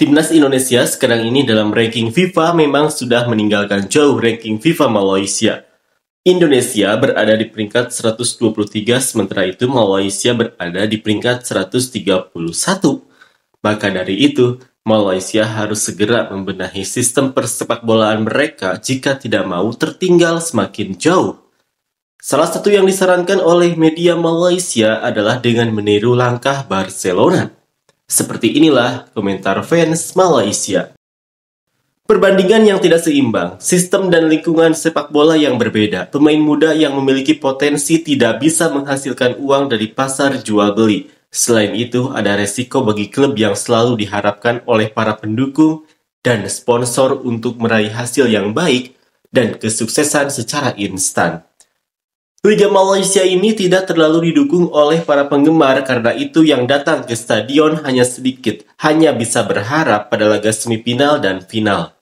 Timnas Indonesia sekarang ini dalam ranking FIFA memang sudah meninggalkan jauh ranking FIFA Malaysia. Indonesia berada di peringkat 123, sementara itu Malaysia berada di peringkat 131. Maka dari itu, Malaysia harus segera membenahi sistem persepakbolaan mereka jika tidak mau tertinggal semakin jauh. Salah satu yang disarankan oleh media Malaysia adalah dengan meniru langkah Barcelona. Seperti inilah komentar fans Malaysia. Perbandingan yang tidak seimbang, sistem dan lingkungan sepak bola yang berbeda, pemain muda yang memiliki potensi tidak bisa menghasilkan uang dari pasar jual beli. Selain itu, ada resiko bagi klub yang selalu diharapkan oleh para pendukung dan sponsor untuk meraih hasil yang baik dan kesuksesan secara instan. Liga Malaysia ini tidak terlalu didukung oleh para penggemar, karena itu yang datang ke stadion hanya sedikit, hanya bisa berharap pada laga semifinal dan final.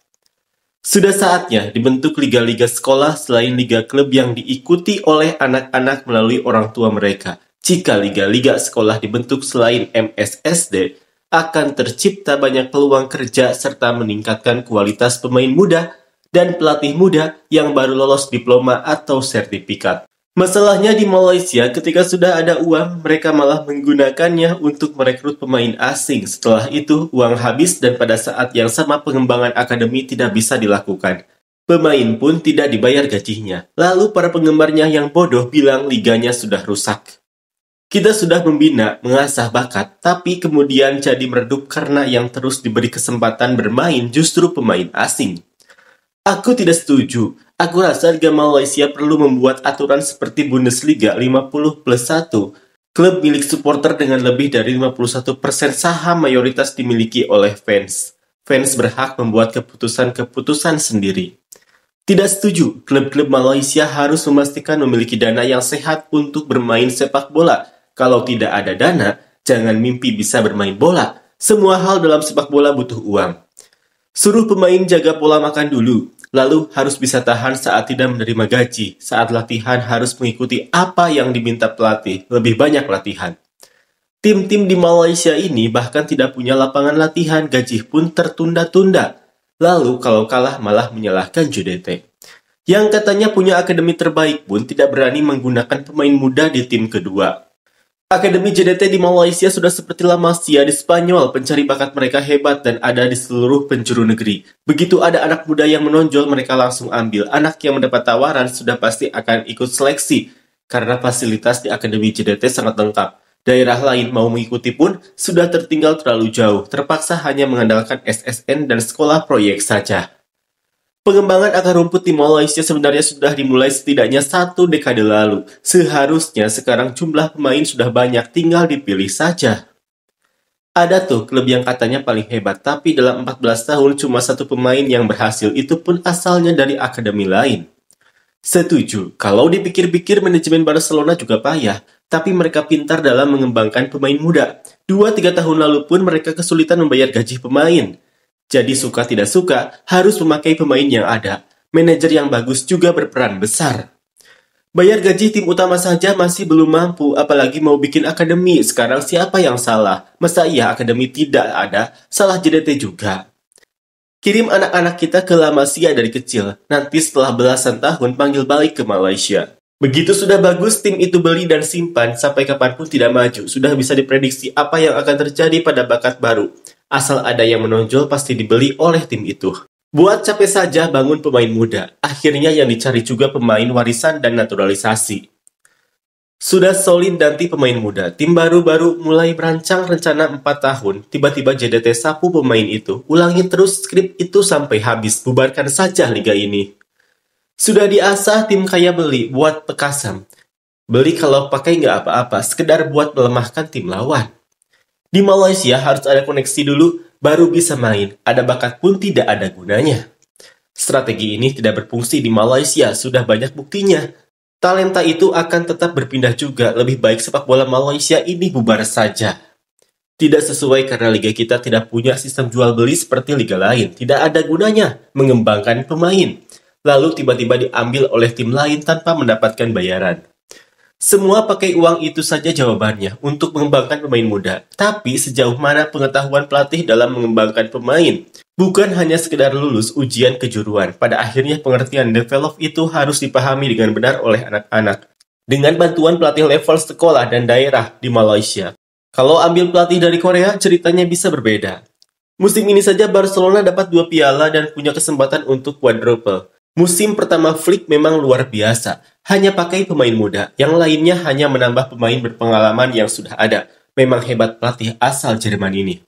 Sudah saatnya dibentuk liga-liga sekolah selain liga klub yang diikuti oleh anak-anak melalui orang tua mereka. Jika liga-liga sekolah dibentuk selain MSSD, akan tercipta banyak peluang kerja serta meningkatkan kualitas pemain muda dan pelatih muda yang baru lolos diploma atau sertifikat. Masalahnya di Malaysia, ketika sudah ada uang, mereka malah menggunakannya untuk merekrut pemain asing. Setelah itu, uang habis dan pada saat yang sama pengembangan akademi tidak bisa dilakukan. Pemain pun tidak dibayar gajinya. Lalu para penggemarnya yang bodoh bilang liganya sudah rusak. Kita sudah membina, mengasah bakat, tapi kemudian jadi meredup karena yang terus diberi kesempatan bermain justru pemain asing. Aku tidak setuju. Aku rasa Liga Malaysia perlu membuat aturan seperti Bundesliga 50+1. Klub milik supporter dengan lebih dari 51% saham mayoritas dimiliki oleh fans. Fans berhak membuat keputusan-keputusan sendiri. Tidak setuju, klub-klub Malaysia harus memastikan memiliki dana yang sehat untuk bermain sepak bola. Kalau tidak ada dana, jangan mimpi bisa bermain bola. Semua hal dalam sepak bola butuh uang. Suruh pemain jaga pola makan dulu. Lalu harus bisa tahan saat tidak menerima gaji. Saat latihan harus mengikuti apa yang diminta pelatih. Lebih banyak latihan. Tim-tim di Malaysia ini bahkan tidak punya lapangan latihan. Gaji pun tertunda-tunda. Lalu kalau kalah malah menyalahkan JDT. Yang katanya punya akademi terbaik pun tidak berani menggunakan pemain muda di tim kedua. Akademi JDT di Malaysia sudah seperti La Masia di Spanyol, pencari bakat mereka hebat dan ada di seluruh penjuru negeri. Begitu ada anak muda yang menonjol, mereka langsung ambil. Anak yang mendapat tawaran sudah pasti akan ikut seleksi, karena fasilitas di Akademi JDT sangat lengkap. Daerah lain mau mengikuti pun sudah tertinggal terlalu jauh, terpaksa hanya mengandalkan SSN dan sekolah proyek saja. Pengembangan akar rumput di Malaysia sebenarnya sudah dimulai setidaknya 1 dekade lalu. Seharusnya sekarang jumlah pemain sudah banyak, tinggal dipilih saja. Ada tuh klub yang katanya paling hebat, tapi dalam 14 tahun cuma 1 pemain yang berhasil, itu pun asalnya dari akademi lain. Setuju, kalau dipikir-pikir manajemen Barcelona juga payah, tapi mereka pintar dalam mengembangkan pemain muda. 2-3 tahun lalu pun mereka kesulitan membayar gaji pemain. Jadi suka tidak suka, harus memakai pemain yang ada. Manajer yang bagus juga berperan besar. Bayar gaji tim utama saja masih belum mampu, apalagi mau bikin akademi. Sekarang siapa yang salah? Masa iya akademi tidak ada? Salah JDT juga. Kirim anak-anak kita ke La Masia dari kecil. Nanti setelah belasan tahun panggil balik ke Malaysia. Begitu sudah bagus, tim itu beli dan simpan sampai kapanpun tidak maju. Sudah bisa diprediksi apa yang akan terjadi pada bakat baru. Asal ada yang menonjol pasti dibeli oleh tim itu. Buat capek saja bangun pemain muda. Akhirnya yang dicari juga pemain warisan dan naturalisasi. Sudah solid nanti pemain muda. Tim baru-baru mulai merancang rencana 4 tahun. Tiba-tiba JDT sapu pemain itu. Ulangi terus skrip itu sampai habis. Bubarkan saja liga ini. Sudah diasah tim kaya beli buat pekasam. Beli kalau pakai nggak apa-apa. Sekedar buat melemahkan tim lawan. Di Malaysia harus ada koneksi dulu, baru bisa main. Ada bakat pun tidak ada gunanya. Strategi ini tidak berfungsi di Malaysia, sudah banyak buktinya. Talenta itu akan tetap berpindah juga, lebih baik sepak bola Malaysia ini bubar saja. Tidak sesuai karena liga kita tidak punya sistem jual beli seperti liga lain. Tidak ada gunanya mengembangkan pemain. Lalu tiba-tiba diambil oleh tim lain tanpa mendapatkan bayaran. Semua pakai uang itu saja jawabannya untuk mengembangkan pemain muda. Tapi sejauh mana pengetahuan pelatih dalam mengembangkan pemain? Bukan hanya sekedar lulus ujian kejuruan. Pada akhirnya pengertian develop itu harus dipahami dengan benar oleh anak-anak. Dengan bantuan pelatih level sekolah dan daerah di Malaysia. Kalau ambil pelatih dari Korea, ceritanya bisa berbeda. Musim ini saja Barcelona dapat 2 piala dan punya kesempatan untuk quadruple. Musim pertama Flick memang luar biasa, hanya pakai pemain muda, yang lainnya hanya menambah pemain berpengalaman yang sudah ada. Memang hebat pelatih asal Jerman ini.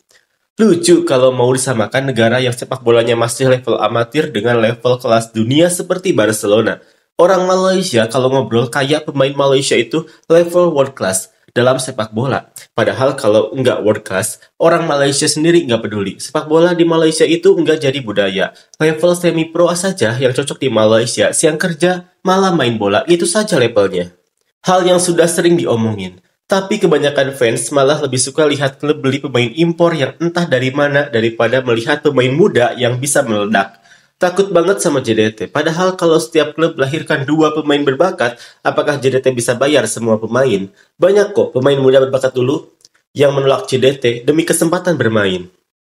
Lucu kalau mau disamakan negara yang sepak bolanya masih level amatir dengan level kelas dunia seperti Barcelona. Orang Malaysia kalau ngobrol kayak pemain Malaysia itu level world class dalam sepak bola. Padahal kalau nggak world class, orang Malaysia sendiri nggak peduli. Sepak bola di Malaysia itu nggak jadi budaya. Level semi-pro saja yang cocok di Malaysia, siang kerja, malah main bola, itu saja levelnya. Hal yang sudah sering diomongin. Tapi kebanyakan fans malah lebih suka lihat klub beli pemain impor yang entah dari mana daripada melihat pemain muda yang bisa meledak. Takut banget sama JDT. Padahal kalau setiap klub melahirkan 2 pemain berbakat, apakah JDT bisa bayar semua pemain? Banyak kok pemain muda berbakat dulu yang menolak JDT demi kesempatan bermain.